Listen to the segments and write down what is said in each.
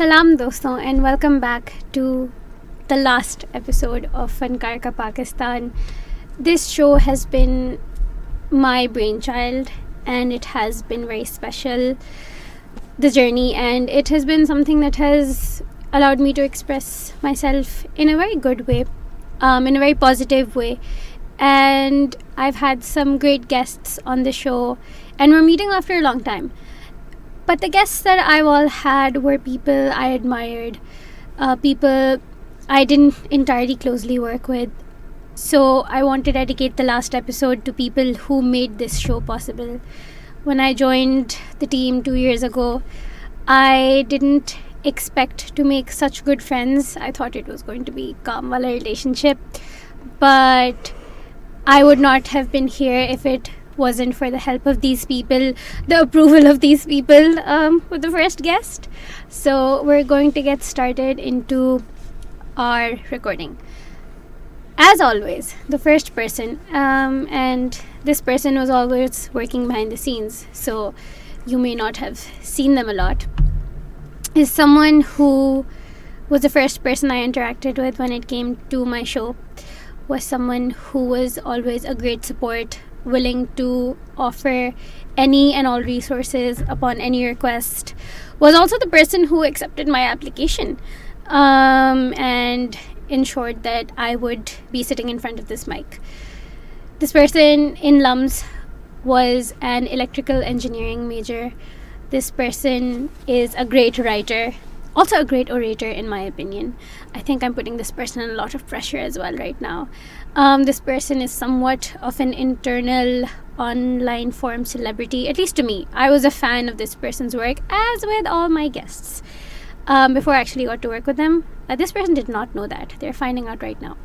Salam doston and welcome back to the last episode of Fankaar Ka Pakistan. This show has been my brainchild and it has been very special, the journey, and it has been something that has allowed me to express myself in a very good way, in a very positive way. And I've had some great guests on the show and we're meeting after a long time. But the guests that I've all had were people I admired, people I didn't entirely closely work with. So I want to dedicate the last episode to people who made this show possible. When I joined the team 2 years ago, I didn't expect to make such good friends. I thought it was going to be calm wala relationship. But I would not have been here if it wasn't for the help of these people, the approval of these people with the first guest. So we're going to get started into our recording. As always, the first person, and this person was always working behind the scenes, so you may not have seen them a lot, is someone who was the first person I interacted with when it came to my show, was someone who was always a great support, willing to offer any and all resources upon any request, was also the person who accepted my application and ensured that I would be sitting in front of this mic. This person in LUMS was an electrical engineering major. This person is a great writer, also a great orator in my opinion. I think I'm putting this person in a lot of pressure as well right now. This person is somewhat of an internal online forum celebrity, at least to me. I was a fan of this person's work, as with all my guests, before I actually got to work with them. This person did not know that. They're finding out right now.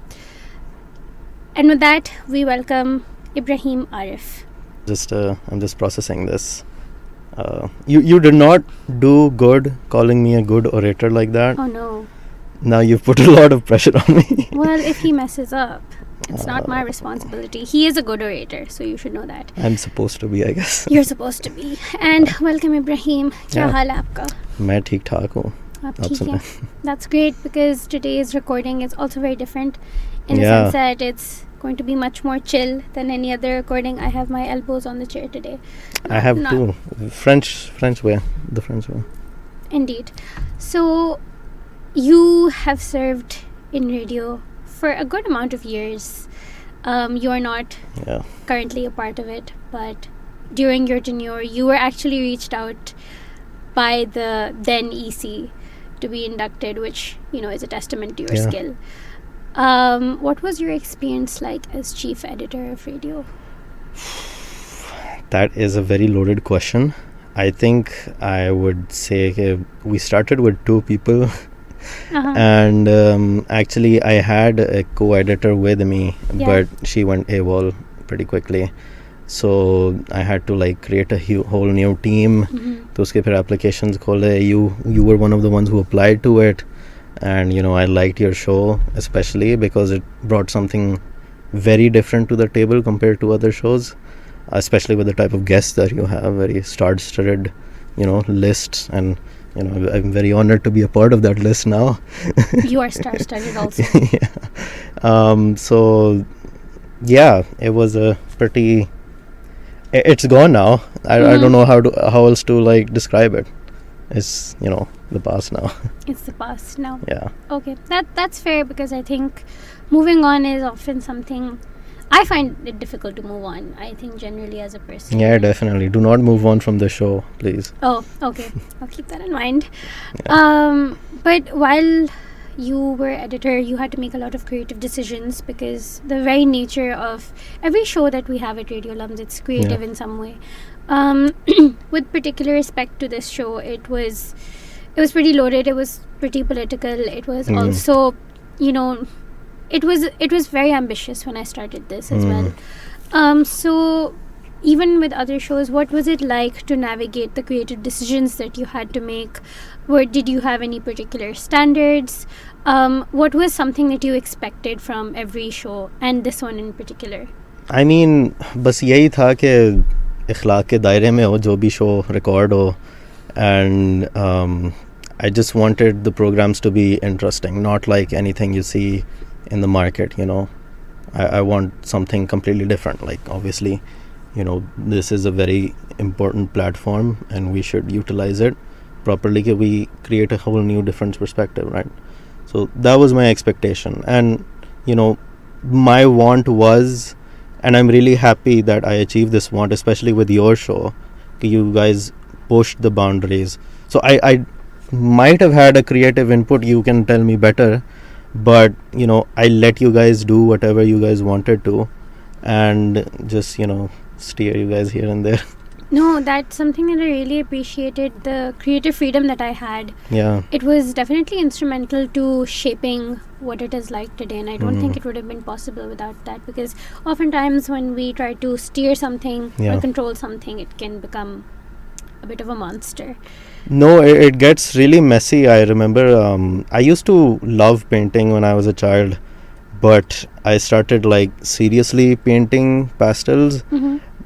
And with that, we welcome Ibrahim Arif. I'm just processing this. You did not do good calling me a good orator like that. Oh no. Now you've put a lot of pressure on me. Well, if he messes up, it's not my responsibility. He is a good orator, so you should know that. I'm supposed to be, I guess. You're supposed to be. And welcome Ibrahim. Kya haal hai aapka? मैं ठीक ठाक हूँ. आप ठीक हैं? That's great, because today's recording is also very different in the sense that it's going to be much more chill than any other recording. I have my elbows on the chair today. I have too. French way. The French way. Indeed. So you have served in radio for a good amount of years. You are not currently a part of it, but during your tenure you were actually reached out by the then EC to be inducted, which is a testament to your skill. What was your experience like as chief editor of radio? That is a very loaded question. I think I would say we started with 2 people. And actually I had a co-editor with me, but she went AWOL pretty quickly. So I had to create a whole new team. तो उसके फिर applications खोले. You were one of the ones who applied to it. And I liked your show especially because it brought something very different to the table compared to other shows, especially with the type of guests that you have, very star-studded lists, and I'm very honored to be a part of that list now. You are star-studded also. So it was a pretty, it's gone now. I don't know how else to describe it. It's the past now. It's the past now. Yeah. Okay, that's fair, because I think moving on is often something I find it difficult to move on. I think generally as a person. Yeah, definitely. Do not move on from the show, please. Oh, okay. I'll keep that in mind. Yeah. But while you were editor, you had to make a lot of creative decisions, because the very nature of every show that we have at Radio LUMS, it's creative in some way. With particular respect to this show, it was pretty loaded. It was pretty political. It was also, it was very ambitious when I started this as well. So even with other shows, what was it like to navigate the creative decisions that you had to make? Did you have any particular standards? What was something that you expected from every show, and this one in particular? I mean, बस यही था कि इखलाक के दायरे में हो जो भी शो रिकॉर्ड हो, and I just wanted the programs to be interesting, not like anything you see in the market, you know. I want something completely different. Like, obviously, you know, this is a very important platform and we should utilize it properly. We create a whole new different perspective, right? So that was my expectation. And, you know, my want was, and I'm really happy that I achieved this want, especially with your show. You guys pushed the boundaries. So I might have had a creative input, you can tell me better, but, you know, I let you guys do whatever you guys wanted to and just, you know, steer you guys here and there. No, that's something that I really appreciated, the creative freedom that I had. Yeah. It was definitely instrumental to shaping what it is like today, and I don't think it would have been possible without that, because oftentimes when we try to steer something or control something, it can become a bit of a monster. No, it gets really messy. I remember I used to love painting when I was a child, but I started like seriously painting pastels.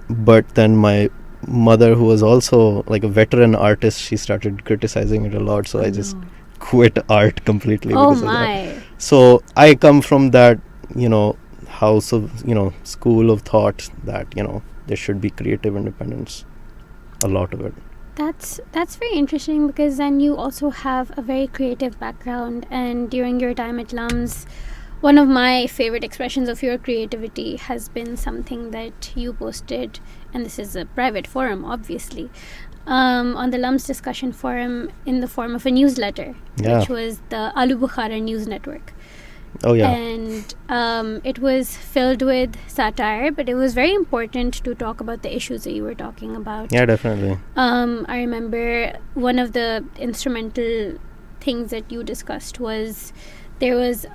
But then my mother, who was also like a veteran artist, she started criticizing it a lot, so I just quit art completely because of that. So I come from that, you know, house of, you know, school of thought that, you know, there should be creative independence, a lot of it. That's very interesting, because then you also have a very creative background, and during your time at LUMS, one of my favorite expressions of your creativity has been something that you posted, and this is a private forum, obviously, on the LUMS discussion forum in the form of a newsletter, which was the Alu Bukhara News Network. Oh, yeah. And it was filled with satire, but it was very important to talk about the issues that you were talking about. Yeah, definitely. I remember one of the instrumental things that you discussed was there was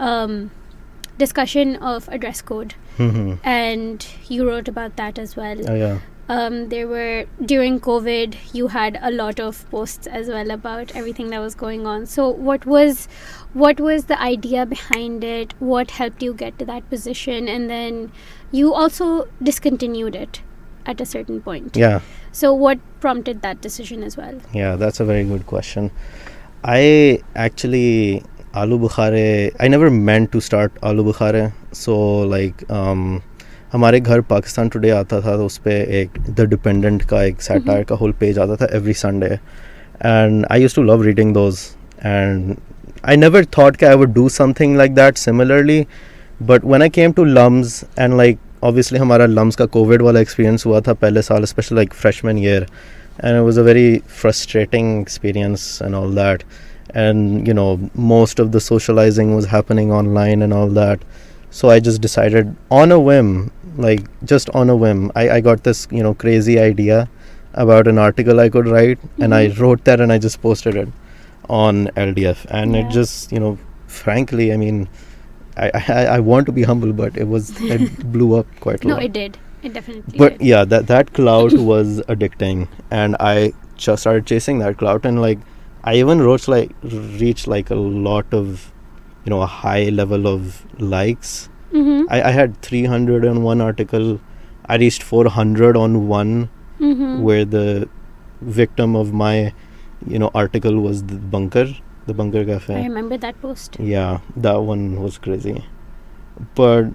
discussion of a dress code, and you wrote about that as well. Oh, yeah. There were, during COVID, you had a lot of posts as well about everything that was going on. So what was the idea behind it? What helped you get to that position? And then you also discontinued it at a certain point. Yeah. So what prompted that decision as well? Yeah, that's a very good question. I actually, Aloo Bukhare, I never meant to start Aloo Bukhare. So like, हमारे घर Pakistan today आता था, तो उस पर एक the dependent का एक सैटायर का होल पेज आता था every Sunday, and I used to love reading those, and I never thought कि I would do something like that similarly. But when I came to LUMS, and like obviously हमारा लम्स का covid वाला experience हुआ था पहले साल, specially like freshman year, and it was a very frustrating experience and all that, and you know most of the socialising was happening online and all that. So I just decided on a whim, like just on a whim, I got this, you know, crazy idea about an article I could write, and I wrote that and I just posted it on LDF, and it just, you know, frankly, I mean, I want to be humble, but it blew up quite a lot. No, it did. It definitely did. But yeah, that clout was addicting, and I just started chasing that clout, and like I even reached like a lot of, you know, a high level of likes. I had 300 on one article. I reached 400 on one, where the victim of my, you know, article was the bunker cafe. I remember that post. Yeah, that one was crazy. But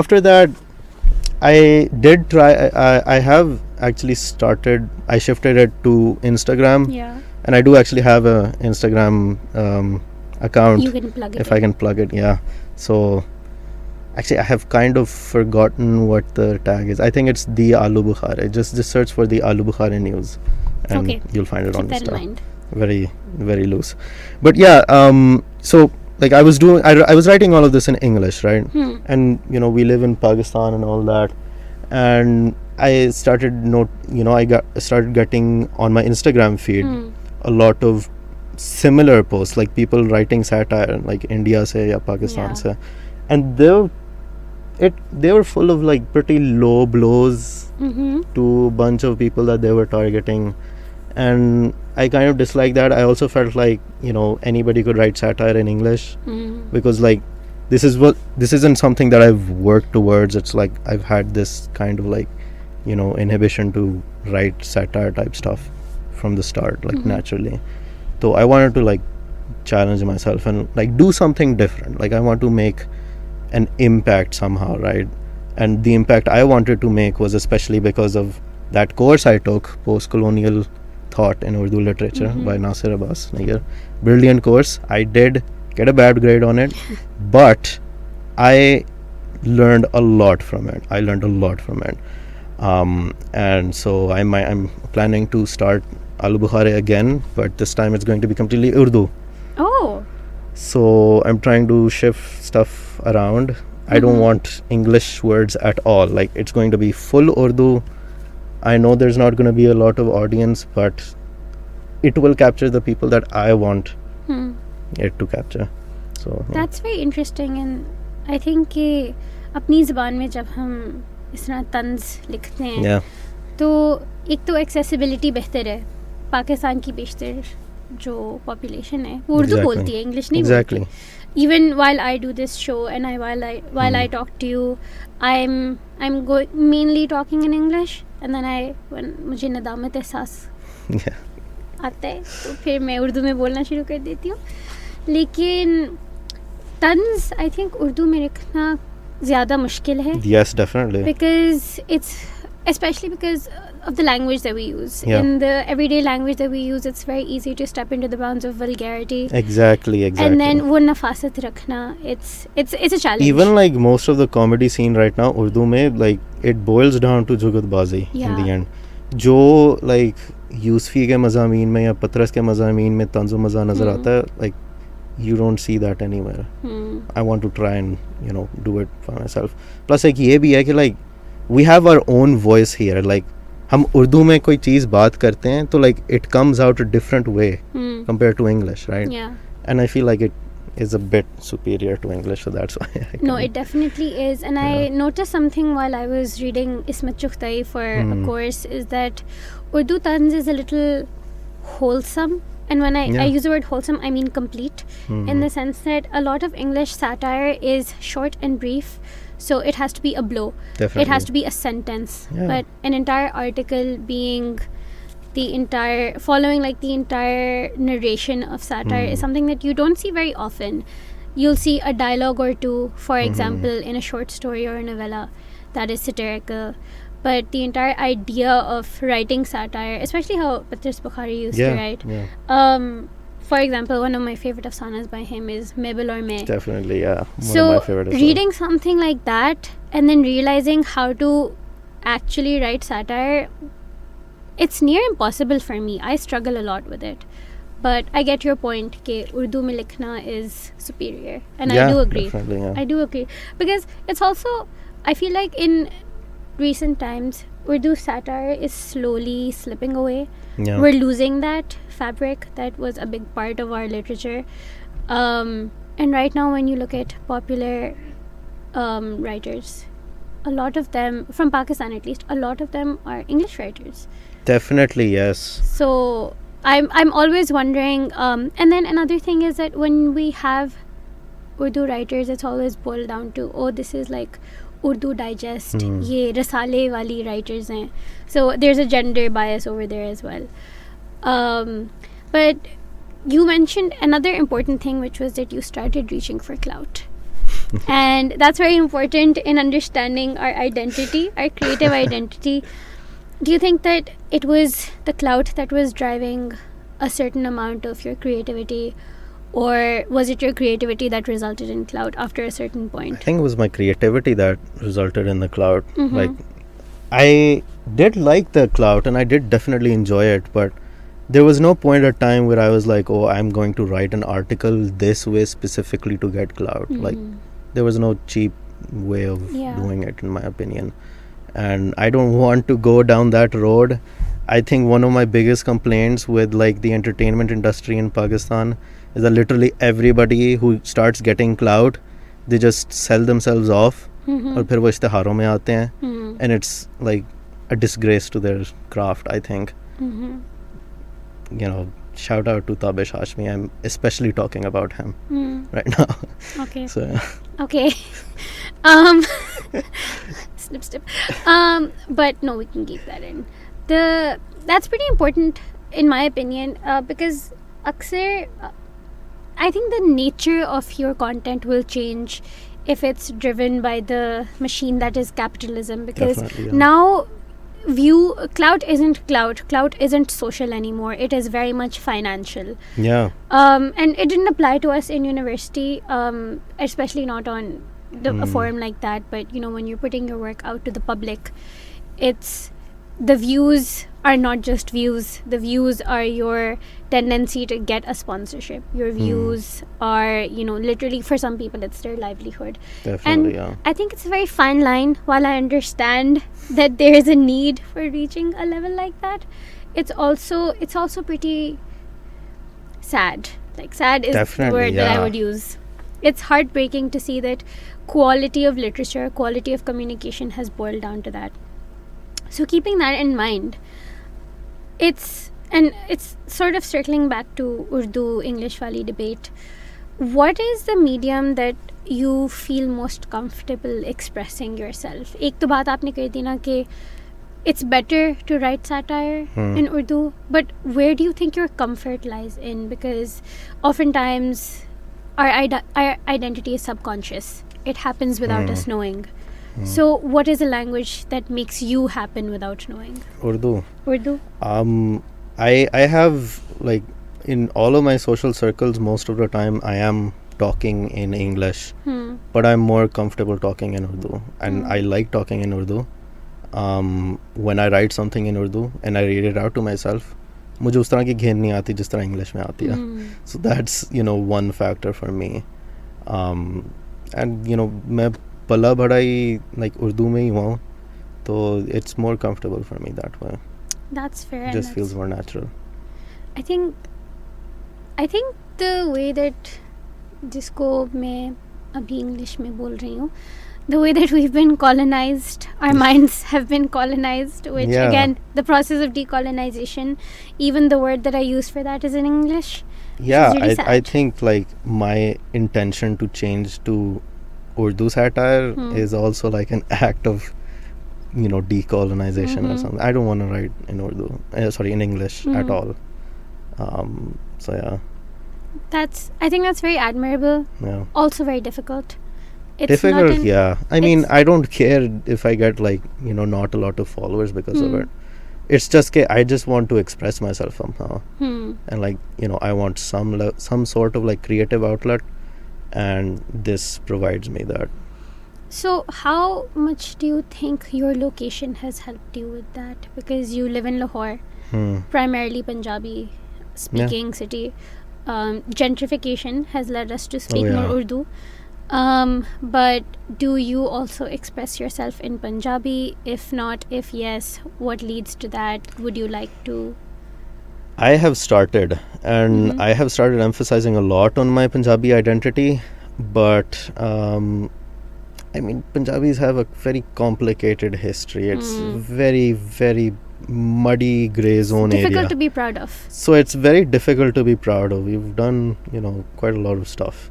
after that, I did try. I have actually started. I shifted it to Instagram. Yeah. And I do actually have a Instagram account. You can plug it if I can plug it. Yeah. So actually, I have kind of forgotten what the tag is. I think it's the Aloo Bukhare. Just search for the Aloo Bukhare news, and you'll find it on Insta. Keep that in mind. Very, very loose. But yeah, so like I was writing all of this in English, right? And you know, we live in Pakistan and all that, and I started started getting on my Instagram feed a lot of similar posts, like people writing satire, like India se ya Pakistan se, and they were full of like pretty low blows to a bunch of people that they were targeting, and I kind of disliked that. I also felt like, you know, anybody could write satire in English, because like this isn't something that I've worked towards. It's like I've had this kind of like, you know, inhibition to write satire type stuff from the start, like naturally. So I wanted to like challenge myself and like do something different. Like I want to make an impact somehow, right? And the impact I wanted to make was especially because of that course I took, post-colonial thought in Urdu literature by Nasir Abbas Nair. Brilliant course. I did get a bad grade on it, but I learned a lot from it. And so I'm planning to start Al Bukhari again, but this time it's going to be completely Urdu. Oh. So I'm trying to shift stuff around. I don't want English words at all. Like it's going to be full Urdu. I know there's not going to be a lot of audience, but it will capture the people that I want it to capture. So yeah. That's very interesting, and I think कि अपनी ज़बान में जब हम इस तरह तंज लिखते हैं तो एक तो एक्सेसिबिलिटी बेहतर है. पाकिस्तान की बेशतर जो पॉपुलेशन है वो उर्दू बोलती है, इंग्लिश नहीं बोलती. Even while I do this show and while I talk to you, I'm mainly talking in English, and then when मुझे नदामत एहसास आता है तो फिर मैं उर्दू में बोलना शुरू कर देती हूँ. लेकिन तंज आई थिंक उर्दू में लिखना ज़्यादा मुश्किल है. Yes, definitely. Because it's especially because of the language that we use. In the everyday language that we use, it's very easy to step into the bounds of vulgarity. Exactly. And then वो नफासत रखना, it's a challenge. Even like most of the comedy scene right now, Urdu में like it boils down to जुगतबाजी in the end. जो like Yusufi के मज़ामीन में या पतरस के मज़ामीन में तंज़ मज़ा नज़र आता है, like you don't see that anywhere. I want to try and do it for myself. Plus एक ये भी है कि like we have our own voice here. Like हम उर्दू में कोई चीज़ बात करते हैं तो like it comes out a different way compared to English, right? Yeah. And I feel like it is a bit superior to English, so that's why No, it definitely is. And I noticed something while I was reading Ismat Chughtai for a course, is that Urdu tanz is a little wholesome. And when I use the word wholesome, I mean complete, in the sense that a lot of English satire is short and brief, so it has to be a blow. Definitely. It has to be a sentence. But an entire article being following like the entire narration of satire is something that you don't see very often. You'll see a dialogue or two, for example, in a short story or a novella that is satirical. But the entire idea of writing satire, especially how Patras Bukhari used to write. For example, one of my favorite afsanas by him is Mebel or May. Definitely, yeah. So, reading something like that and then realizing how to actually write satire, it's near impossible for me. I struggle a lot with it. But I get your point that Urdu mein likhna is superior. And I do agree. I do agree. Because it's also, I feel like in recent times, Urdu satire is slowly slipping away. We're losing that fabric that was a big part of our literature. And right now, when you look at popular writers, a lot of them, from Pakistan at least, a lot of them are English writers. Definitely, yes. So I'm always wondering, and then another thing is that when we have Urdu writers, it's always boiled down to, this is like Urdu Digest, ye rasale wali writers hain. So there's a gender bias over there as well. But you mentioned another important thing, which was that you started reaching for clout. And that's very important in understanding our identity, our creative identity. Do you think that it was the clout that was driving a certain amount of your creativity, or was it your creativity that resulted in clout after a certain point? I think it was my creativity that resulted in the clout. Like, I did like the clout and I did definitely enjoy it, but there was no point at time where I was like, I'm going to write an article this way specifically to get clout. Like, there was no cheap way of doing it, in my opinion. And I don't want to go down that road. I think one of my biggest complaints with like the entertainment industry in Pakistan is that literally everybody who starts getting clout, they just sell themselves off और फिर वो इश्तिहारों में आते हैं, and it's like a disgrace to their craft, I think. Shout out to Tabish Hashmi. I'm especially talking about him right now. Okay. So okay. Snip. But no, we can keep that in. That's pretty important in my opinion, because aksar I think the nature of your content will change if it's driven by the machine that is capitalism, because now clout isn't social anymore. It is very much financial. And it didn't apply to us in university, especially not on a forum like that. But when you're putting your work out to the public, it's the views are not just views. The views are your tendency to get a sponsorship. Your views are, literally, for some people it's their livelihood. Definitely, and I think it's a very fine line. While I understand that there is a need for reaching a level like that, it's also pretty sad. Like, sad is the word that I would use. It's heartbreaking to see that quality of literature, quality of communication has boiled down to that. So keeping that in mind, it's sort of circling back to Urdu English wali debate. What is the medium that you feel most comfortable expressing yourself? एक तो बात आपने कही थी ना कि it's better to write satire in Urdu, but where do you think your comfort lies in? Because oftentimes our identity is subconscious. It happens without us knowing. So what is a language that makes you happen without knowing? Urdu. I have, like, in all of my social circles, most of the time I am talking in English, but I'm more comfortable talking in Urdu, and I like talking in Urdu. When I write something in Urdu and I read it out to myself, मुझे उस तरह की घेन नहीं आती जिस तरह English में आती है. So that's one factor for me. And मैं पला बड़ा ही like उर्दू में ही हुआ हूँ, तो it's more comfortable for me that way. That's fair. It just feels more natural. I think the way that जिसको मैं अभी इंग्लिश में बोल रही हूँ, the way that we've been colonized, our minds have been colonized, which again, the process of decolonization, even the word that I use for that is in English. Really I think like my intention to change to Urdu satire is also like an act of decolonization or something. I don't want to write in Urdu, in English at all. I think that's very admirable. Also very difficult. It's difficult, I mean, I don't care if I get not a lot of followers because of it. It's just I just want to express myself somehow, and I want some sort of creative outlet, and this provides me that. So how much do you think your location has helped you with that? Because you live in Lahore, primarily Punjabi speaking city. Gentrification has led us to speak more Urdu. But do you also express yourself in Punjabi? If not, if yes, what leads to that? Would you like to? I have started, and I have started emphasizing a lot on my Punjabi identity, but I mean, Punjabis have a very complicated history. It's very, very muddy grey zone area. Difficult to be proud of. So it's very difficult to be proud of. We've done, quite a lot of stuff.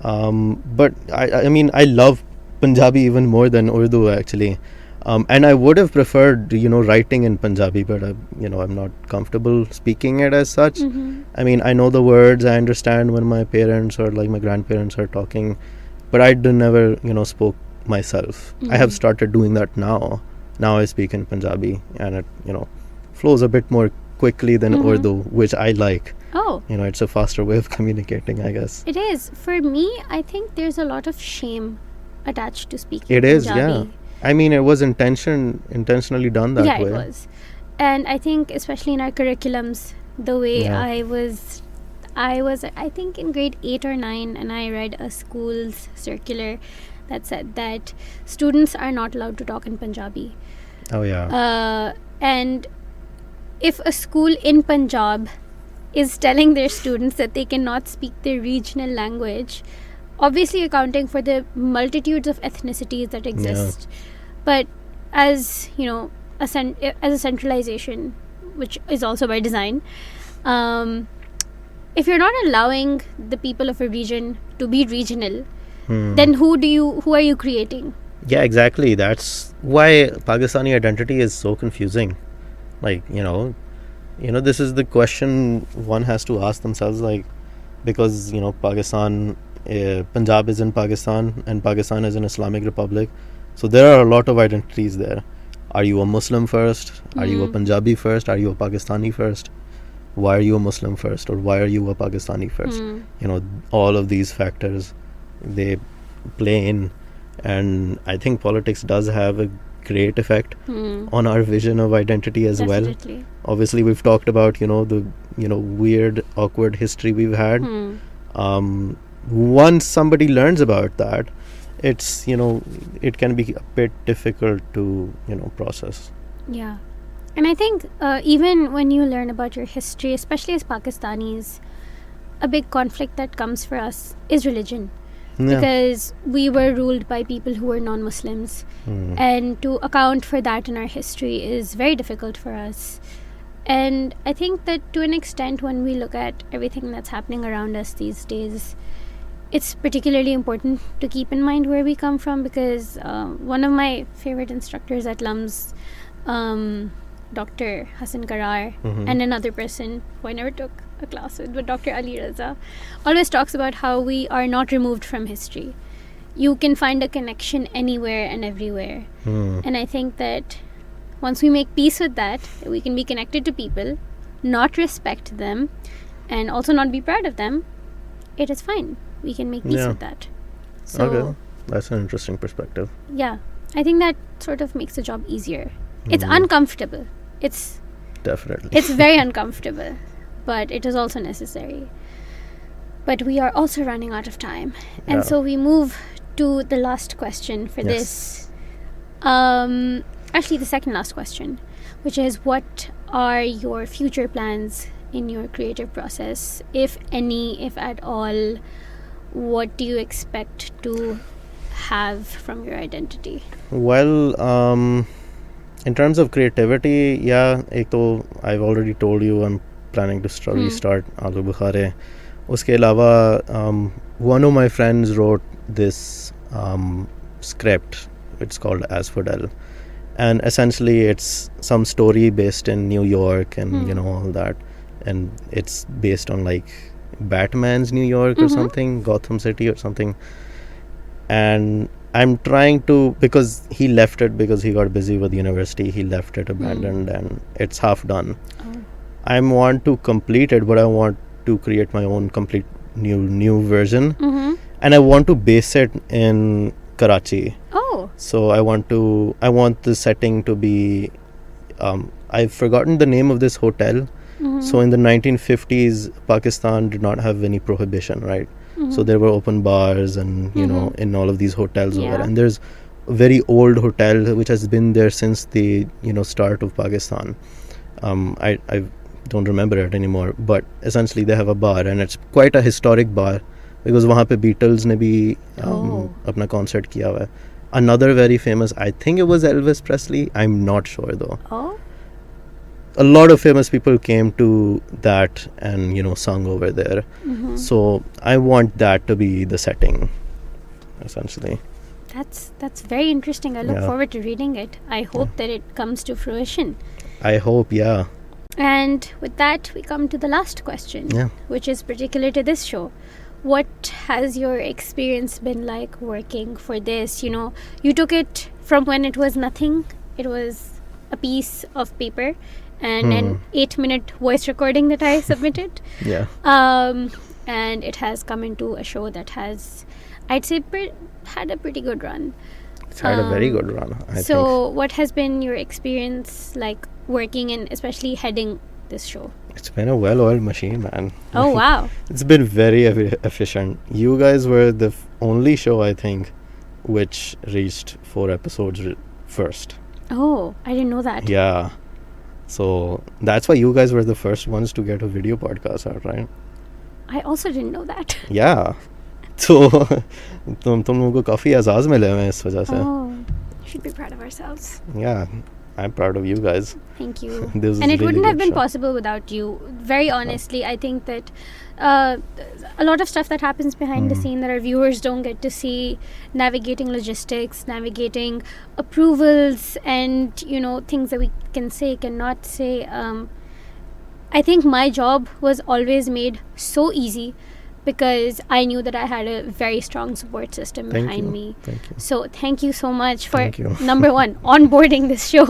But I mean, I love Punjabi even more than Urdu actually. And I would have preferred, writing in Punjabi, but I'm not comfortable speaking it as such. I mean, I know the words, I understand when my parents or my grandparents are talking, but I never, spoke myself. I have started doing that now. Now I speak in Punjabi, and it, flows a bit more quickly than Urdu, which I like. Oh. It's a faster way of communicating, I guess. It is. For me, I think there's a lot of shame attached to speaking It is, Punjabi. I mean, it was intentionally done that way. Yeah, it was. And I think, especially in our curriculums, the way I was, I think in grade 8 or 9, and I read a school's circular that said that students are not allowed to talk in Punjabi. Oh, yeah. And if a school in Punjab is telling their students that they cannot speak their regional language, obviously accounting for the multitudes of ethnicities that exist, but as as a centralization, which is also by design, if you're not allowing the people of a region to be regional, then who are you creating? Yeah, exactly. That's why Pakistani identity is so confusing. This is the question one has to ask themselves, because Pakistan, Punjab is in Pakistan and Pakistan is an Islamic Republic, so there are a lot of identities there. Are you a Muslim first? Are you a Punjabi first? Are you a Pakistani first? Why are you a Muslim first, or why are you a Pakistani first? All of these factors, they play in, and I think politics does have a great effect on our vision of identity as Definitely. well. Obviously, we've talked about the weird, awkward history we've had. Once somebody learns about that, it's it can be a bit difficult to process. Yeah. And I think even when you learn about your history, especially as Pakistanis, a big conflict that comes for us is religion. Yeah. Because we were ruled by people who were non-Muslims. And to account for that in our history is very difficult for us. And I think that to an extent, when we look at everything that's happening around us these days, it's particularly important to keep in mind where we come from, because one of my favorite instructors at LUMS, Dr. Hassan Karar, and another person who I never took a class with, but Dr. Ali Raza, always talks about how we are not removed from history. You can find a connection anywhere and everywhere. And I think that once we make peace with that, we can be connected to people, not respect them, and also not be proud of them. It is fine. We can make peace with that. So, okay, that's an interesting perspective. Yeah, I think that sort of makes the job easier. It's uncomfortable. Definitely. It's very uncomfortable, but it is also necessary. But we are also running out of time, and so we move to the last question for this. Actually, the second last question, which is, what are your future plans in your creative process, if any, if at all? What do you expect to have from your identity? Well, in terms of creativity, I've already told you I'm planning to restart Aloo Bukhare. Uske alawa, one of my friends wrote this script. It's called As Fidel, and essentially it's some story based in New York and all that, and it's based on like Batman's New York or something, Gotham City or something. And I'm trying to, because he left it because he got busy with university, he left it abandoned and it's half done. I want to complete it, but I want to create my own complete new version, and I want to base it in Karachi. So I want the setting to be I've forgotten the name of this hotel. So in the 1950s, Pakistan did not have any prohibition, right? So there were open bars and in all of these hotels over, and there's a very old hotel which has been there since the start of Pakistan. I don't remember it anymore, but essentially they have a bar, and it's quite a historic bar because wahan pe Beatles ne bhi apna concert kiya hua hai. Another very famous, I think it was Elvis Presley, I'm not sure though. A lot of famous people came to that and sung over there. So I want that to be the setting, essentially. That's very interesting. I look forward to reading it. I hope that it comes to fruition. I hope, yeah. And with that, we come to the last question, which is particular to this show. What has your experience been like working for this? You took it from when it was nothing. It was a piece of paper and an 8-minute voice recording that I submitted. And it has come into a show that has, I'd say, had a pretty good run. It's had a very good run, I think. So what has been your experience like working and especially heading this show? It's been a well-oiled machine, man. Oh, wow. It's been very efficient. You guys were the only show, I think, which reached 4 episodes first. Oh, I didn't know that. Yeah. So that's why you guys were the first ones to get a video podcast out, right? I also didn't know that. Yeah. So तुम लोगों को काफी एजाज मिले हैं इस वजह से. Oh, we should be proud of ourselves. Yeah, I'm proud of you guys. Thank you. And it really wouldn't have been possible without you. Very honestly, I think that a lot of stuff that happens behind the scene that our viewers don't get to see, navigating logistics, navigating approvals, and things that we can say, cannot say. I think my job was always made so easy because I knew that I had a very strong support system behind me. Thank you. So thank you so much for, Thank you. number one, onboarding this show,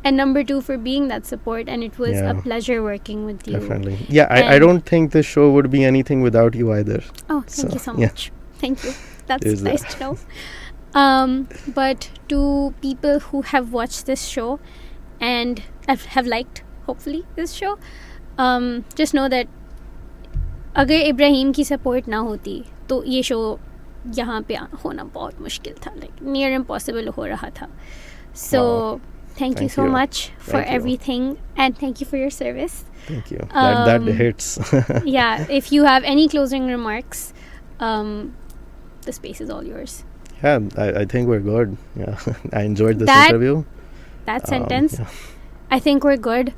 and number two, for being that support. And it was a pleasure working with you. Definitely. Yeah, I don't think this show would be anything without you either. Oh, thank you so much. Thank you. That's nice to know. But to people who have watched this show and have liked, hopefully, this show, just know that अगर इब्राहिम की support ना होती तो ये show यहाँ पे होना बहुत मुश्किल था, like near impossible हो रहा था. So thank you so much for everything, and thank you for your service. Thank you. That hits. Yeah, if you have any closing remarks, the space is all yours. Yeah, I think we're good. Yeah, I enjoyed this interview. That sentence, I think we're good,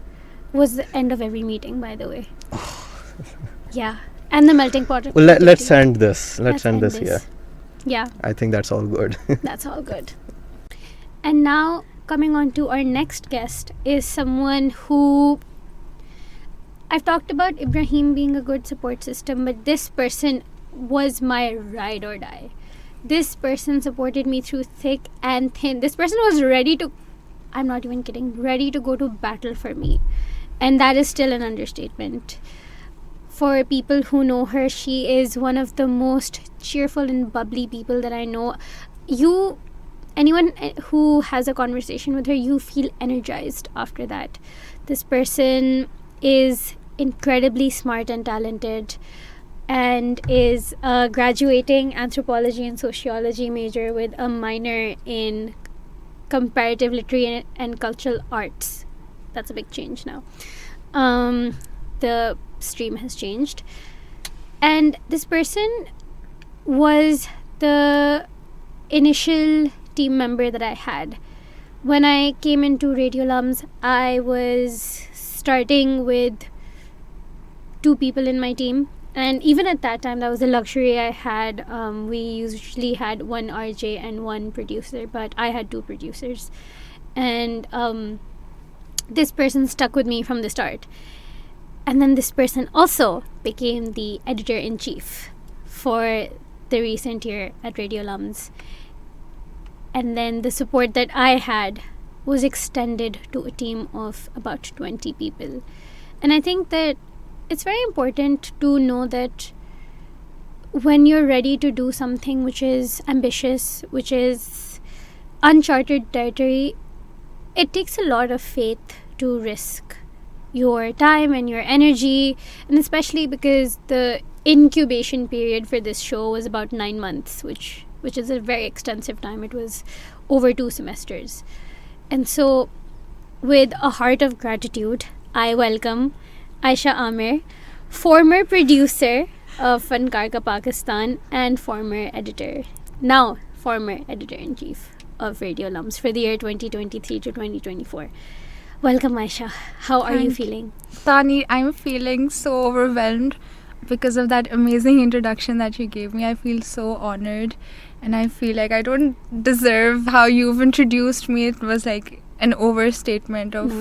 was the end of every meeting, by the way. Yeah, and the melting pot. Well, let's end this. Let's end this here. Yeah. I think that's all good. That's all good. And now, coming on to our next guest is someone who... I've talked about Ibrahim being a good support system, but this person was my ride or die. This person supported me through thick and thin. This person was ready to... I'm not even kidding. Ready to go to battle for me. And that is still an understatement. For people who know her, she is one of the most cheerful and bubbly people that I know. Anyone who has a conversation with her, you feel energized after that. This person is incredibly smart and talented, and is a graduating anthropology and sociology major with a minor in comparative literary and cultural arts. That's a big change now. The stream has changed, and this person was the initial team member that I had. When I came into Radio LUMS, I was starting with 2 people in my team, and even at that time that was a luxury I had. We usually had 1 RJ and 1 producer, but I had 2 producers, and this person stuck with me from the start. And then this person also became the editor-in-chief for the recent year at Radio LUMS. And then the support that I had was extended to a team of about 20 people. And I think that it's very important to know that when you're ready to do something which is ambitious, which is uncharted territory, it takes a lot of faith to risk your time and your energy, and especially because the incubation period for this show was about 9 months, which is a very extensive time. It was over 2 semesters. And so, with a heart of gratitude, I welcome Ayesha Amir, former producer of Fankaar Ka Pakistan and former editor-in-chief of Radio LUMS for the year 2023 to 2024. Welcome, Ayesha. How are you feeling? Taneer, I'm feeling so overwhelmed because of that amazing introduction that you gave me. I feel so honored, and I feel like I don't deserve how you've introduced me. It was like an overstatement of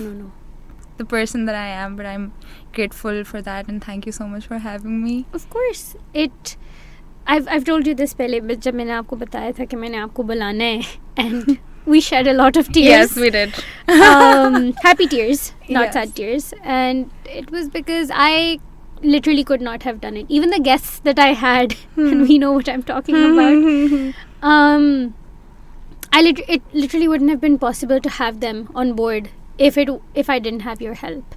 the person that I am, but I'm grateful for that, and thank you so much for having me. Of course. I've told you this पहले, but जब मैंने आपको बताया था कि मैंने आपको बुलाना है, and we shed a lot of tears. Yes, we did. Happy tears, not sad tears. And it was because I literally could not have done it. Even the guests that I had, and we know what I'm talking about, it literally wouldn't have been possible to have them on board if I didn't have your help.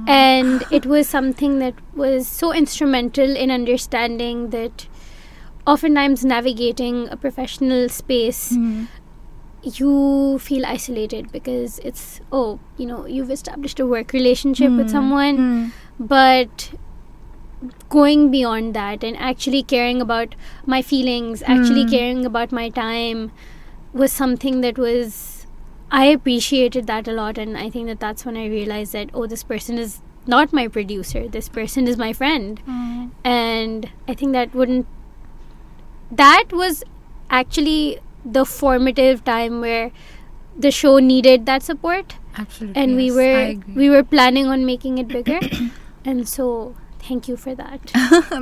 And it was something that was so instrumental in understanding that oftentimes navigating a professional space, you feel isolated because it's, you've established a work relationship with someone, but going beyond that and actually caring about my feelings, actually caring about my time was something that was, I appreciated that a lot. And I think that that's when I realized that, this person is not my producer, this person is my friend. And I think that was actually the formative time where the show needed that support. Absolutely. And yes, we were planning on making it bigger. And so thank you for that.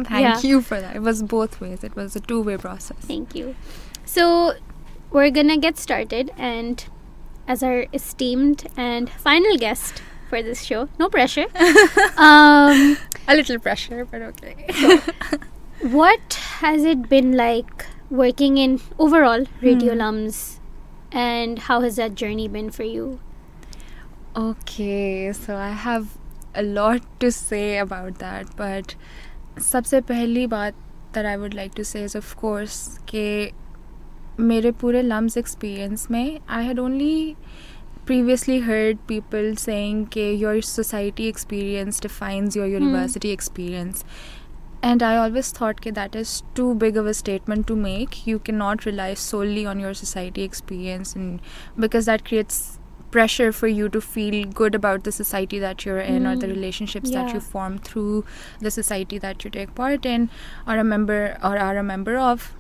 Thank you for that. It was both ways. It was a two-way process. Thank you. So we're gonna get started, and as our esteemed and final guest for this show, no pressure, A little pressure, but okay. what has it been like working in overall Radio LUMS, and how has that journey been for you? Okay, so I have a lot to say about that, but सबसे पहली बात that I would like to say is, of course, कि मेरे पूरे LUMS experience में I had only previously heard people saying कि your society experience defines your university experience. And I always thought that is too big of a statement to make. You cannot rely solely on your society experience, and because that creates pressure for you to feel good about the society that you're in, or the relationships that you form through the society that you take part in or are a member of.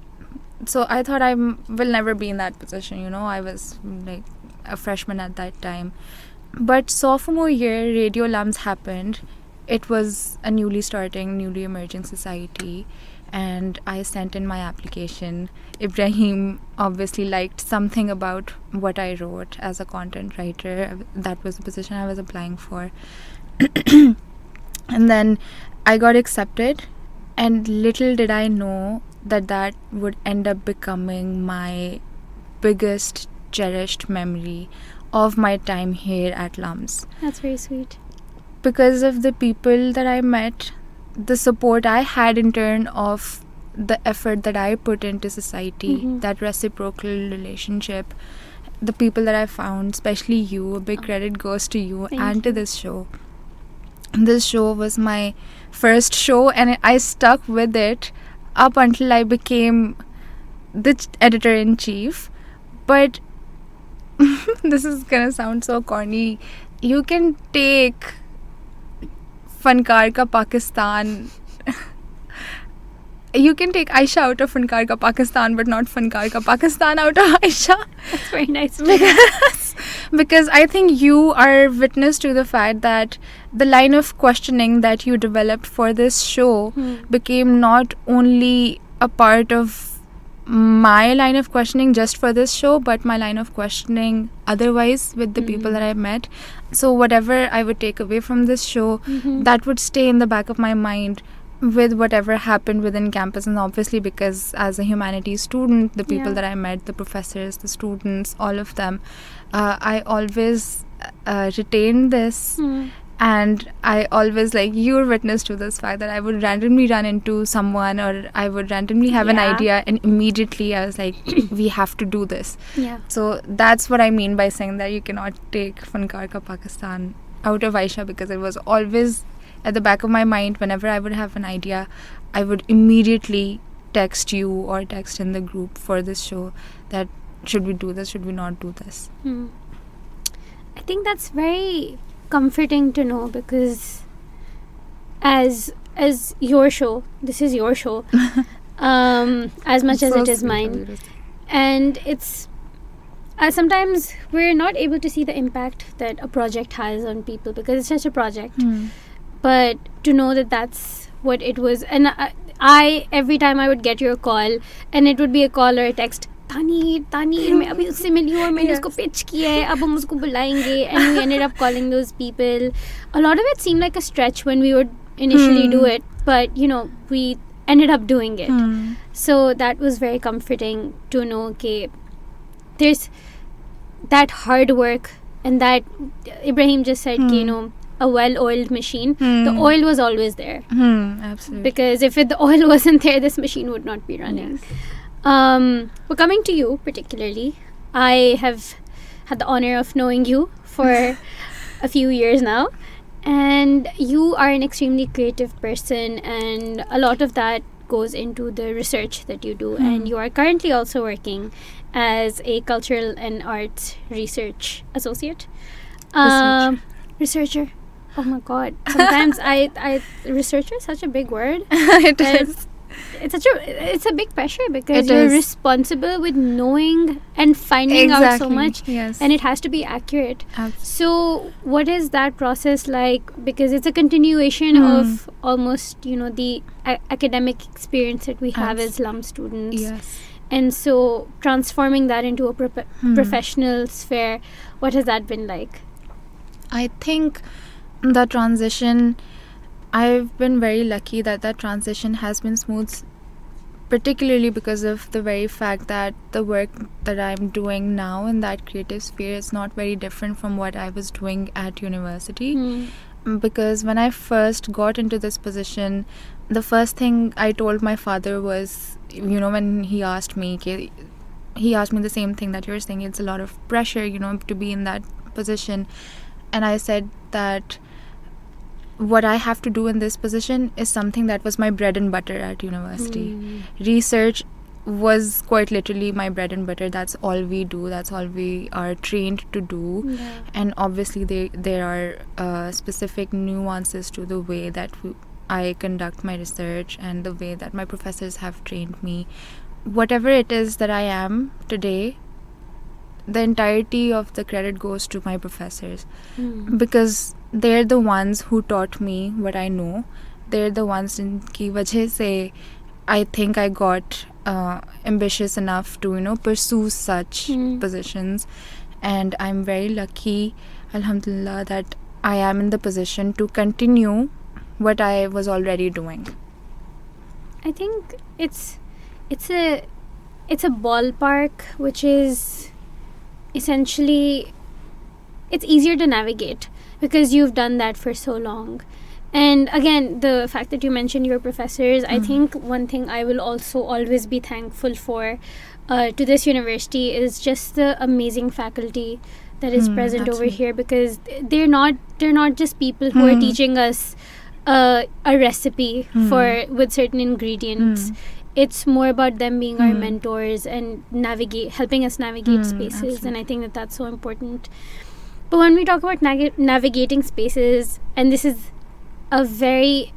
So I thought I will never be in that position, you know. I was like a freshman at that time. But sophomore year, Radio LUMS happened. It was a newly emerging society, and I sent in my application. Ibrahim obviously liked something about what I wrote as a content writer. That was the position I was applying for. And then I got accepted, and little did I know that would end up becoming my biggest cherished memory of my time here at LUMS. That's very sweet. Because of the people that I met, the support I had in turn of the effort that I put into society, that reciprocal relationship, the people that I found, especially you, a big credit goes to you and to this show. This show was my first show, and I stuck with it up until I became the editor-in-chief. But this is gonna sound so corny. You can take Fankaar Ka Pakistan. You can take Ayesha out of Fankaar Ka Pakistan, but not Fankaar Ka Pakistan out of Ayesha. That's very nice. Because I think you are witness to the fact that the line of questioning that you developed for this show became not only a part of my line of questioning just for this show, but my line of questioning otherwise with the people that I met. So whatever I would take away from this show, that would stay in the back of my mind with whatever happened within campus. And obviously, because as a humanities student, the people that I met, the professors, the students, all of them, I always retained this. And I always, like, you're witness to this fact that I would randomly run into someone, or I would randomly have an idea, and immediately I was like, we have to do this. So that's what I mean by saying that you cannot take Fankaar Ka Pakistan out of Ayesha, because it was always at the back of my mind. Whenever I would have an idea, I would immediately text you or text in the group for this show that should we do this, should we not do this. I think that's very comforting to know, because as your show, this is your show, as much as it is mine, and it's sometimes we're not able to see the impact that a project has on people because it's just a project, but to know that that's what it was. And I every time I would get your call, and it would be a call or a text, तानीर मैं अभी उससे मिली हूँ और मैंने उसको pitch किया है, अब हम उसको बुलाएंगे. And we ended up calling those people. A lot of it seemed like a stretch when we would initially do it, but you know, we ended up doing it. So that was very comforting to know that there's that hard work, and that Ibrahim just said you know, a well-oiled machine, the oil was always there. Absolutely. Because if the oil wasn't there, this machine would not be running. Well, coming to you particularly, I have had the honor of knowing you for a few years now, and you are an extremely creative person, and a lot of that goes into the research that you do. And you are currently also working as a cultural and arts research associate. Researcher. Oh my god, sometimes I researcher is such a big word. It is. it's a big pressure because It you're is. responsible with knowing and finding out so Exactly, much, yes. and it has to be accurate. Absolutely. So what is that process like? Because it's a continuation of almost, the academic experience that we have as LUM students. Yes. And so transforming that into a professional sphere, what has that been like? I think the transition, I've been very lucky that transition has been smooth, particularly because of the very fact that the work that I'm doing now in that creative sphere is not very different from what I was doing at university. Because when I first got into this position, the first thing I told my father was, when he asked me the same thing that you're saying, it's a lot of pressure, to be in that position. And I said that what I have to do in this position is something that was my bread and butter at university. Research was quite literally my bread and butter. That's all we do. That's all we are trained to do. Yeah. And obviously there are specific nuances to the way that I conduct my research and the way that my professors have trained me. Whatever it is that I am today, the entirety of the credit goes to my professors, because they're the ones who taught me what I know. They're the ones in ki wajah se I think I got ambitious enough to pursue such positions. And I'm very lucky, alhamdulillah, that I am in the position to continue what I was already doing. I think it's a ballpark which is essentially, it's easier to navigate because you've done that for so long. And again, the fact that you mentioned your professors, I think one thing I will also always be thankful for to this university is just the amazing faculty that is present absolutely. over here, because they're not just people who are teaching us a recipe with certain ingredients. It's more about them being our mentors and helping us navigate spaces. Absolutely. And I think that that's so important. But when we talk about navigating spaces, and this is a very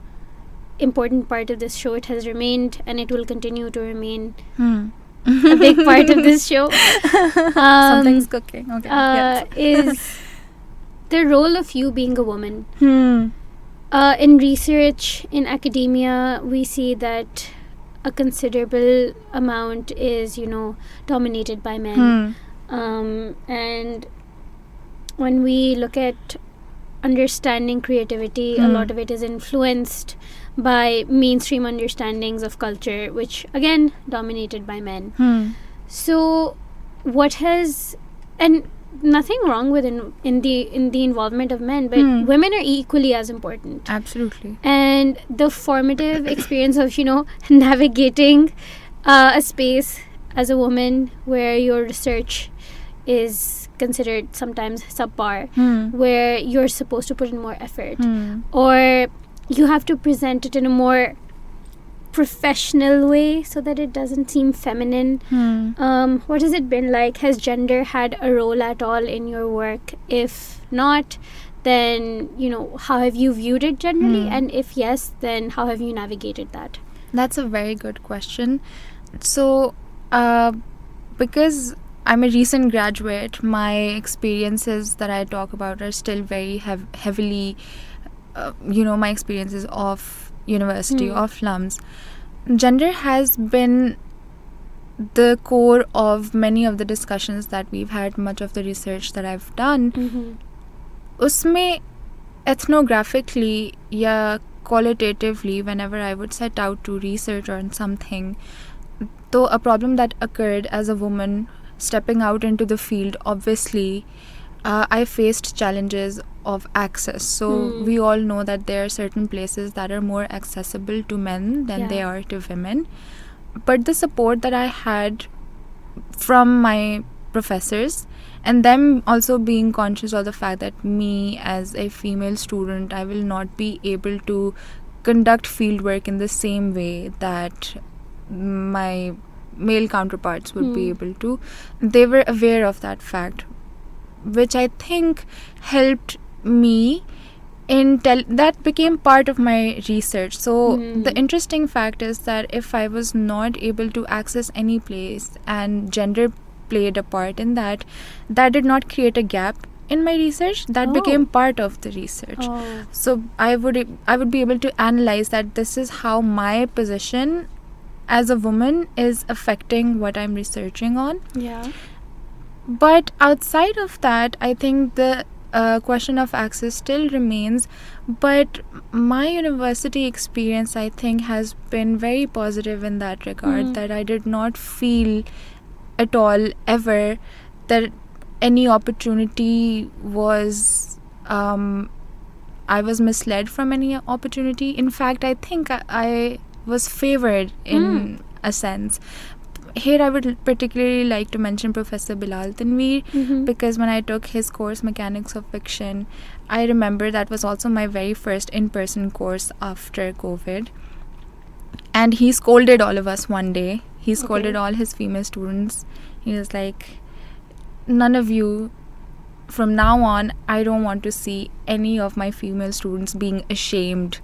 important part of this show, it has remained and it will continue to remain a big part of this show. Something's cooking. Okay. Yes. Is the role of you being a woman. In research, in academia, we see that a considerable amount is, dominated by men. And when we look at understanding creativity, a lot of it is influenced by mainstream understandings of culture, which again dominated by men. So what has, and nothing wrong with in the involvement of men, but women are equally as important. Absolutely. And the formative experience of navigating a space as a woman where your research is considered sometimes subpar, where you're supposed to put in more effort, or you have to present it in a more professional way so that it doesn't seem feminine. What has it been like? Has gender had a role at all in your work? If not, then how have you viewed it generally? And if yes, then how have you navigated that? That's a very good question. So because I'm a recent graduate, my experiences that I talk about are still very heavily my experiences of university, of LUMS. Gender has been the core of many of the discussions that we've had, much of the research that I've done. Usme ethnographically ya qualitatively, whenever I would set out to research on something, though a problem that occurred as a woman stepping out into the field, obviously I faced challenges of access. So we all know that there are certain places that are more accessible to men than they are to women. But the support that I had from my professors, and them also being conscious of the fact that me as a female student, I will not be able to conduct fieldwork in the same way that my male counterparts would be able to. They were aware of that fact, which I think helped me that became part of my research. So the interesting fact is that if I was not able to access any place and gender played a part in that did not create a gap in my research. That became part of the research. So I would be able to analyze that this is how my position as a woman is affecting what I'm researching on. Yeah. But outside of that, I think the question of access still remains. But my university experience, I think, has been very positive in that regard, that I did not feel at all ever that any opportunity was I was misled from any opportunity. In fact, I think I was favored in a sense. Here I would particularly like to mention Professor Bilal Tanveer, because when I took his course Mechanics of Fiction, I remember that was also my very first in-person course after COVID, and he scolded all of us one day. He scolded all his female students. He was like, none of you, from now on, I don't want to see any of my female students being ashamed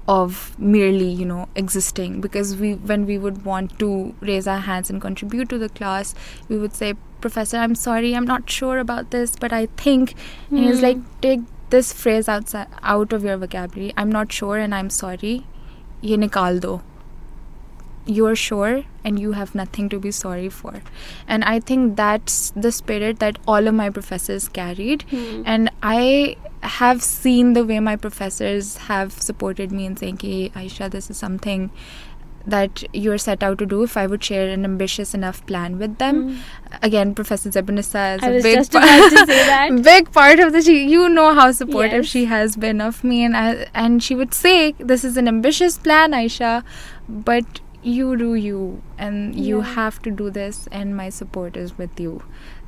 of merely, existing. Because when we would want to raise our hands and contribute to the class, we would say, Professor, I'm sorry, I'm not sure about this, but I think, and he's like, take this phrase out of your vocabulary. I'm not sure and I'm sorry. Ye nikal do. You're sure and you have nothing to be sorry for. And I think that's the spirit that all of my professors carried. And I have seen the way my professors have supported me in saying, hey, Ayesha, this is something that you're set out to do. If I would share an ambitious enough plan with them. Again, Professor Zebnissa is a big about to say that. Big part of you know how supportive she has been of me. And she would say, this is an ambitious plan, Ayesha, but you do you, and you have to do this, and my support is with you.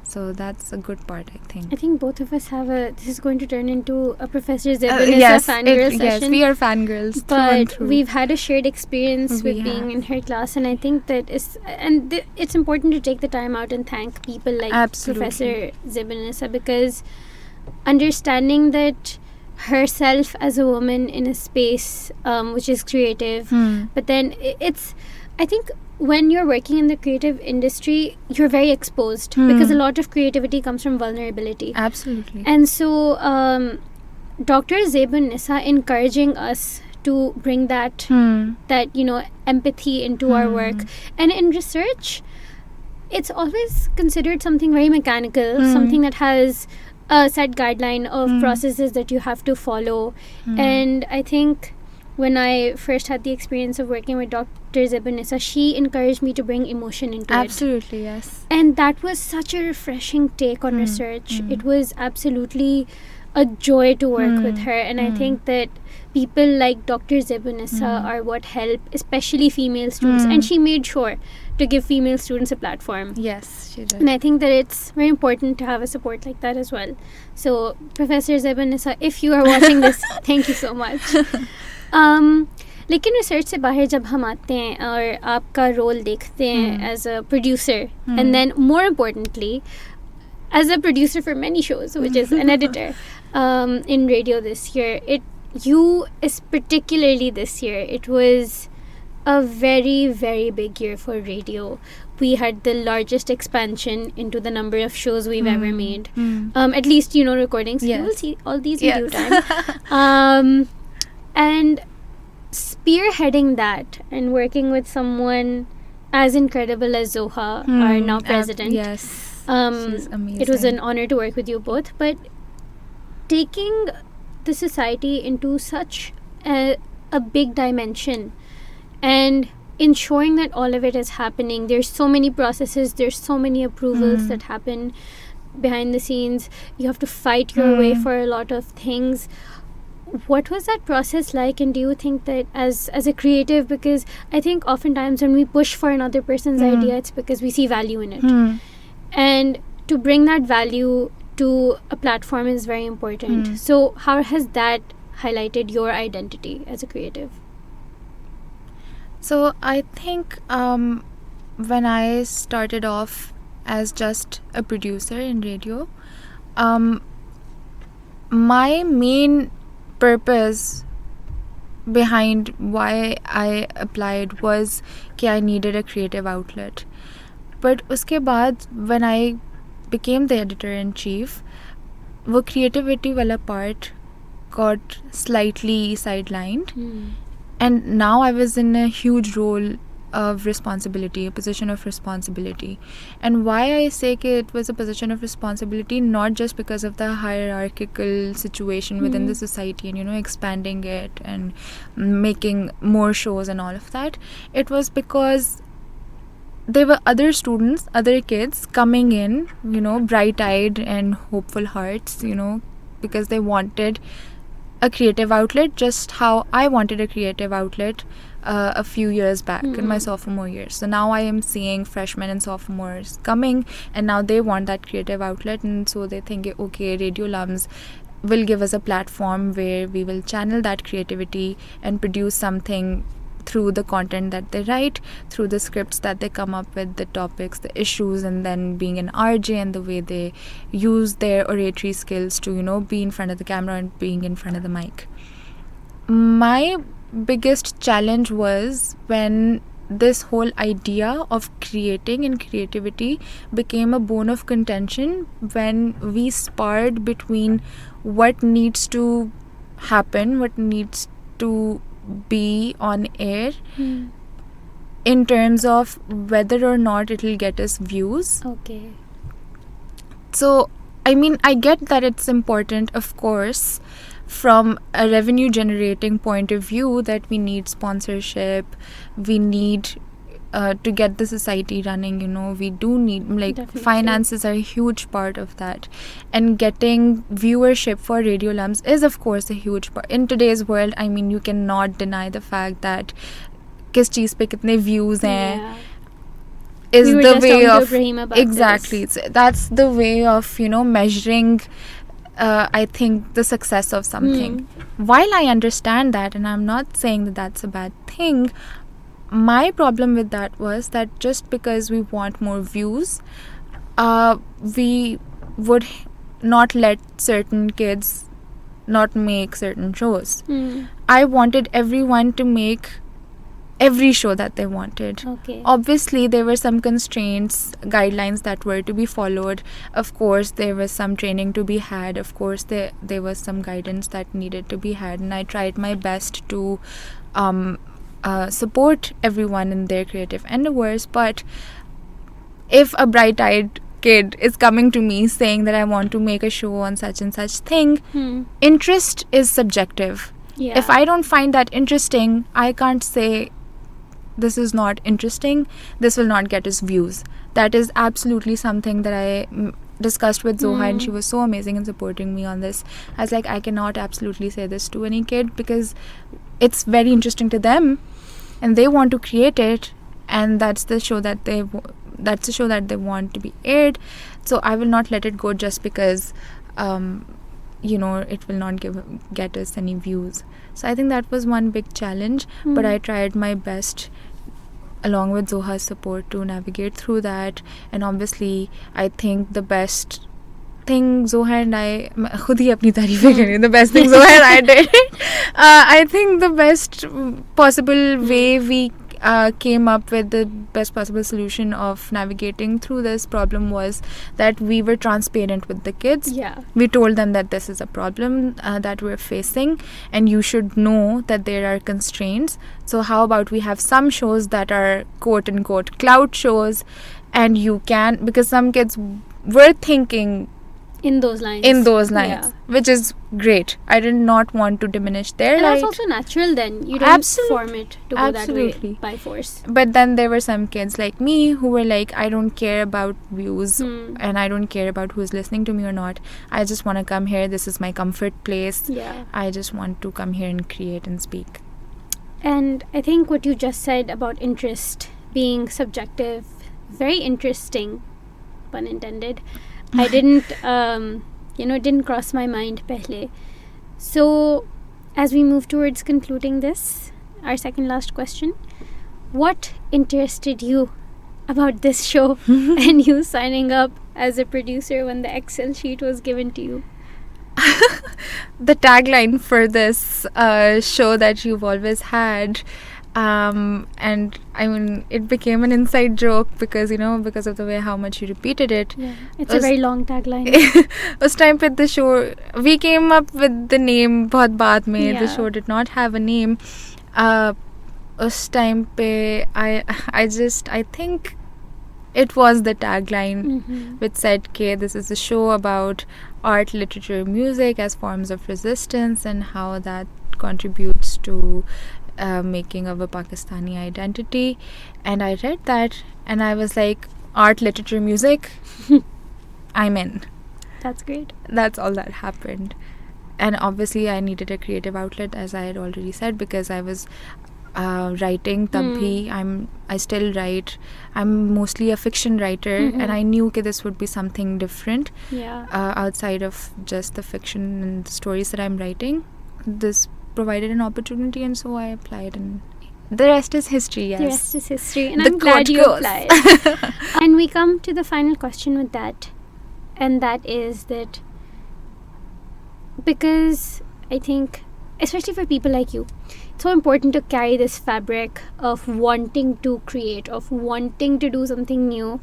So that's a good part, I think. I think both of us have this is going to turn into a Professor Zebnissa fangirl session. Yes, we are fangirls. But we've had a shared experience with being in her class, and I think that it's important to take the time out and thank people like Professor Zebnissa, because understanding that herself as a woman in a space which is creative, but then I think when you're working in the creative industry, you're very exposed because a lot of creativity comes from vulnerability. Absolutely. And so Dr. Zebnissa encouraging us to bring that empathy into our work. And in research, it's always considered something very mechanical, something that has a set guideline of processes that you have to follow. And I think when I first had the experience of working with Dr. Zebnissa, she encouraged me to bring emotion into it. Absolutely, yes. And that was such a refreshing take on research. It was absolutely a joy to work with her. And I think that people like Dr. Zebnissa are what help, especially female students. And she made sure to give female students a platform. Yes, she did. And I think that it's very important to have a support like that as well. So, Professor Zebnissa, if you are watching this, thank you so much. लेकिन research से बाहर जब हम आते हैं और आपका role देखते हैं as a producer and then more importantly as a producer for many shows, which is an editor in radio this year, particularly this year, it was a very, very big year for radio. We had the largest expansion into the number of shows we've ever made. At least, recordings. You will see all these in due time. And spearheading that and working with someone as incredible as Zoha, our now president. Yes. She's amazing. It was an honor to work with you both, but taking the society into such a big dimension and ensuring that all of it is happening. There's so many processes, there's so many approvals that happen behind the scenes. You have to fight your way for a lot of things. What was that process like, and do you think that as a creative, because I think oftentimes when we push for another person's idea, it's because we see value in it. And to bring that value to a platform is very important. So how has that highlighted your identity as a creative? So I think when I started off as just a producer in radio, my main purpose behind why I applied was कि I needed a creative outlet. But उसके बाद when I became the editor-in-chief, वो creativity वाला part got slightly sidelined. And now I was in a huge role of responsibility, a position of responsibility. And why I say it was a position of responsibility, not just because of the hierarchical situation within the society and, you know, expanding it and making more shows and all of that. It was because there were other students, other kids coming in, you know, bright-eyed and hopeful hearts, you know, because they wanted a creative outlet, just how I wanted a creative outlet a few years back in my sophomore year. So now I am seeing freshmen and sophomores coming, and now they want that creative outlet, and so they think, okay, Radio LUMS will give us a platform where we will channel that creativity and produce something through the content that they write, through the scripts that they come up with, the topics, the issues, and then being an RJ and the way they use their oratory skills to, you know, be in front of the camera and being in front of the mic. My biggest challenge was when this whole idea of creating and creativity became a bone of contention, when we sparred between what needs to happen, what needs to be on air in terms of whether or not it will get us views. Okay. So, I mean, I get that it's important, of course, from a revenue generating point of view, that we need sponsorship, we need to get the society running, you know, we do need, like, Definitely. finances are a huge part of that, and getting viewership for Radio LUMS is of course a huge part. In today's world, I mean, you cannot deny the fact that किस चीज़ पे कितने views हैं is we were the just way talking to of Ibrahim about exactly this. That's the way of, you know, measuring I think the success of something. While I understand that, and I'm not saying that that's a bad thing, my problem with that was that just because we want more views, we would not let certain kids not make certain shows. I wanted everyone to make every show that they wanted. Okay. Obviously, there were some constraints, guidelines that were to be followed. Of course, there was some training to be had. Of course, there was some guidance that needed to be had. And I tried my best to support everyone in their creative endeavors. But if a bright-eyed kid is coming to me saying that I want to make a show on such and such thing, interest is subjective. Yeah. If I don't find that interesting, I can't say this is not interesting, this will not get us views. That is absolutely something that I discussed with Zoha, and she was so amazing in supporting me on this. I was like, I cannot absolutely say this to any kid because it's very interesting to them and they want to create it, and that's the show that they want to be aired. So I will not let it go just because you know, it will not get us any views. So I think that was one big challenge, but I tried my best along with Zoha's support to navigate through that. And obviously I think the best thing Zoha and I खुद ही अपनी तारीफ़ें कर रही हूँ, the best thing Zoha and I did, I think the best possible way we came up with the best possible solution of navigating through this problem was that we were transparent with the kids. Yeah. We told them that this is a problem that we're facing, and you should know that there are constraints. So how about we have some shows that are quote unquote cloud shows, and you can, because some kids were thinking in those lines, yeah. Which is great. I did not want to diminish their and light. that's also natural. Then you don't form it to go that way by force. But then there were some kids like me who were like, I don't care about views and I don't care about who's listening to me or not. I just want to come here. This is my comfort place. Yeah. I just want to come here and create and speak. And I think what you just said about interest being subjective, very interesting, pun intended. I didn't, didn't cross my mind pehle. So, as we move towards concluding this, our second last question, what interested you about this show and you signing up as a producer when the Excel sheet was given to you? the tagline for this show that you've always had. And I mean, it became an inside joke because, because of the way how much you repeated it. Yeah, it's a very long tagline. Us time pe the show, we came up with the name bahut baad mein. The show did not have a name. Us time pe, I think it was the tagline which said, "K, this is a show about art, literature, music as forms of resistance and how that contributes to making of a Pakistani identity." And I read that and I was like, art, literature, music, I'm in. That's great. That's all that happened. And obviously I needed a creative outlet, as I had already said, because I was writing tab bhi. I still write. I'm mostly a fiction writer, and I knew that this would be something different outside of just the fiction and the stories that I'm writing. This provided an opportunity, and so I applied, and the rest is history. Yes, the rest is history, and I'm glad you applied. And we come to the final question with that, and that is that because I think, especially for people like you, it's so important to carry this fabric of wanting to create, of wanting to do something new.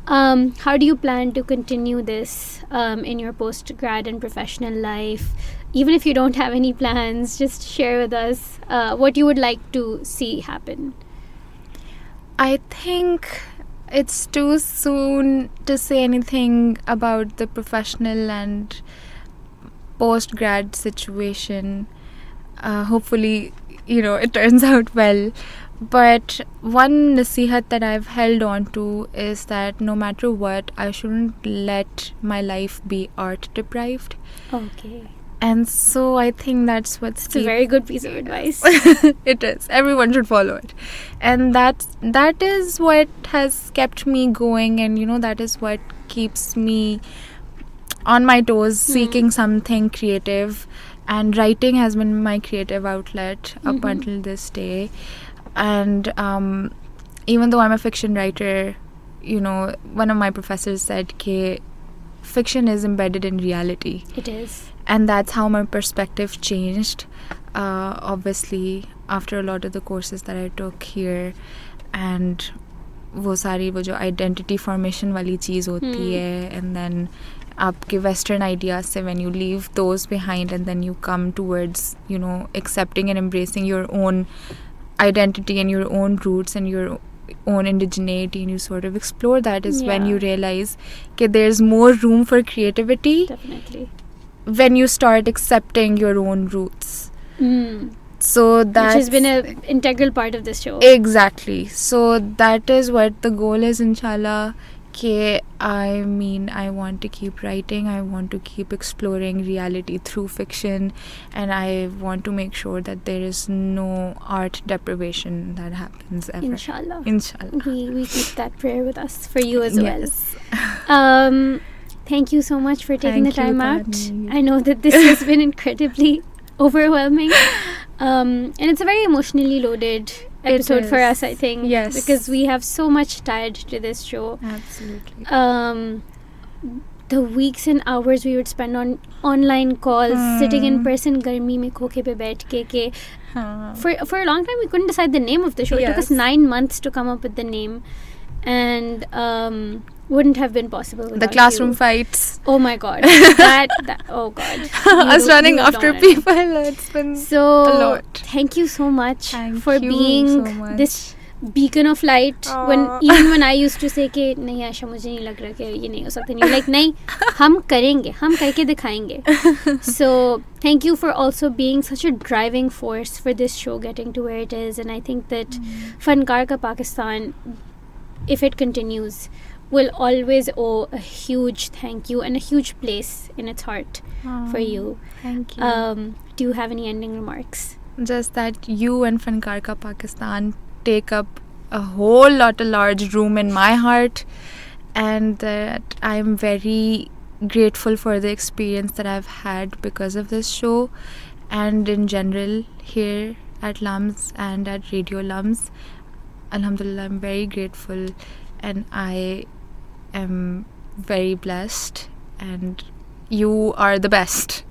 How do you plan to continue this in your post-grad and professional life? Even if you don't have any plans, just share with us what you would like to see happen. I think it's too soon to say anything about the professional and post-grad situation. Hopefully, it turns out well. But one nasihat that I've held on to is that no matter what, I shouldn't let my life be art deprived. Okay. And so I think that's It's a very good piece of advice. It is. Everyone should follow it. And that is what has kept me going, and that is what keeps me on my toes, seeking something creative. And writing has been my creative outlet up until this day. And even though I'm a fiction writer, one of my professors said that fiction is embedded in reality. It is. And that's how my perspective changed, obviously, after a lot of the courses that I took here. And वो जो identity formation वाली चीज़ होती है, and then आपके Western ideas से, when you leave those behind and then you come towards, accepting and embracing your own identity and your own roots and your own indigeneity, and you sort of explore that, is when you realize that there's more room for creativity. Definitely. When you start accepting your own roots. So that which has been an integral part of this show. Exactly. So that is what the goal is, inshallah. I want to keep writing, I want to keep exploring reality through fiction, and I want to make sure that there is no art deprivation that happens ever. Inshallah. Inshallah. We keep that prayer with us for you as well. Yes. Thank you so much for taking the time out. Taneer. I know that this has been incredibly overwhelming. And it's a very emotionally loaded episode for us, I think. Yes. Because we have so much tied to this show. Absolutely. The weeks and hours we would spend on online calls, sitting in person, garmi mein khoke pe baith ke. For a long time we couldn't decide the name of the show. It took us 9 months to come up with the name. And wouldn't have been possible without the classroom you. fights. Oh my god. that oh god. Us running after people. It's been a lot. Thank you so much for you being so much. this beacon of light. When I used to say कि नहीं आशा मुझे नहीं लग रहा कि ये नहीं हो सकता, you're like नहीं हम करेंगे, हम करके दिखाएंगे. So thank you for also being such a driving force for this show getting to where it is. And I think that Fankaar Ka Pakistan, if it continues, will always owe a huge thank you and a huge place in its heart for you. Thank you. Do you have any ending remarks? Just that you and Fankaar Ka Pakistan take up a large room in my heart, and that I'm very grateful for the experience that I've had because of this show, and in general here at LUMS and at Radio LUMS. Alhamdulillah, I'm very grateful, and I am very blessed, and you are the best.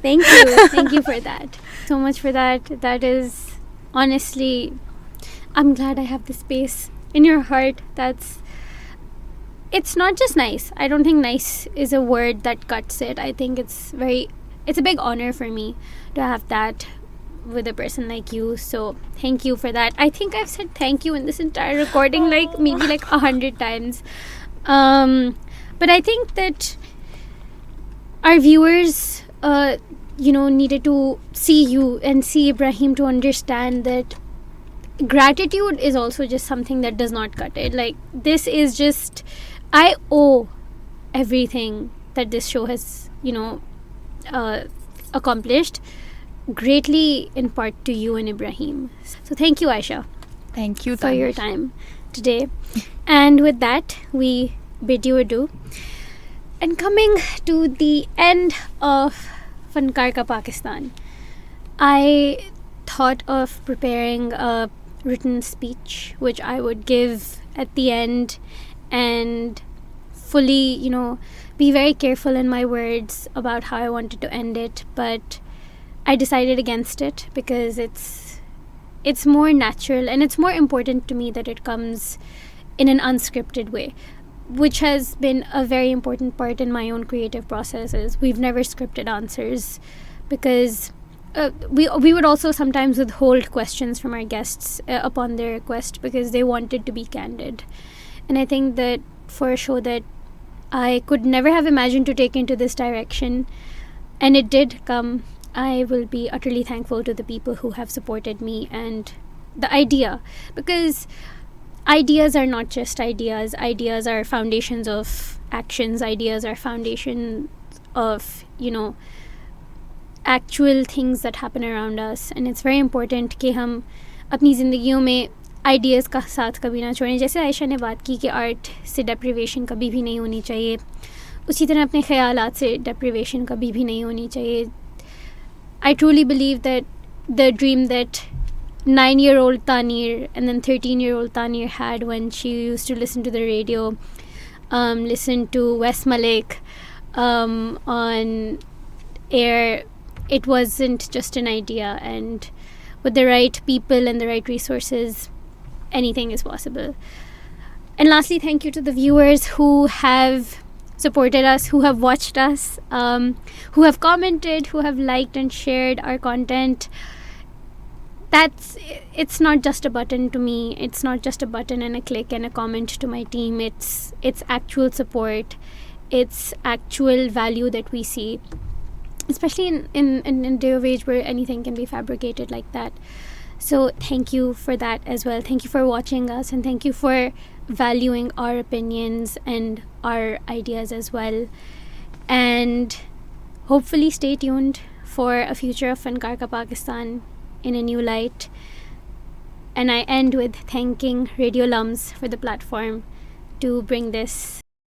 Thank you. Thank you for that. So much for that. That is honestly, I'm glad I have the space in your heart. It's not just nice. I don't think nice is a word that cuts it. I think it's a big honor for me to have that with a person like you. So thank you for that. I think I've said thank you in this entire recording maybe 100 times. But I think that our viewers needed to see you and see Ibrahim to understand that gratitude is also just something that does not cut it. This is just, I owe everything that this show has accomplished greatly in part to you and Ibrahim. So thank you, Ayesha. Thank you for your time today. And with that, we bid you adieu. And coming to the end of Fankaar Ka Pakistan, I thought of preparing a written speech which I would give at the end and fully, be very careful in my words about how I wanted to end it. But I decided against it because it's more natural and it's more important to me that it comes in an unscripted way, which has been a very important part in my own creative processes. We've never scripted answers because we would also sometimes withhold questions from our guests upon their request because they wanted to be candid. And I think that for a show that I could never have imagined to take into this direction, and it did come, I will be utterly thankful to the people who have supported me and the idea, because ideas are not just ideas. Ideas are foundations of actions. Ideas are foundations of, actual things that happen around us. And it's very important कि हम अपनी ज़िंदगियों में ideas का साथ कभी ना छोड़ें. जैसे आयशा ने बात की कि art से deprivation कभी भी नहीं होनी चाहिए, उसी तरह अपने ख्यालात से deprivation कभी भी नहीं होनी चाहिए. I truly believe that the dream that 9-year-old Taneer and then 13-year-old Taneer had when she used to listen to the radio, listen to West Malik on air, it wasn't just an idea, and with the right people and the right resources, anything is possible. And lastly, thank you to the viewers who have supported us, who have watched us, who have commented, who have liked and shared our content. It's not just a button to me. It's not just a button and a click and a comment to my team. It's actual support. It's actual value that we see, especially in a day of age where anything can be fabricated like that. So thank you for that as well. Thank you for watching us, and thank you for valuing our opinions and our ideas as well. And hopefully stay tuned for a future of Fankaar Ka Pakistan in a new light. And I end with thanking Radio LUMS for the platform to bring this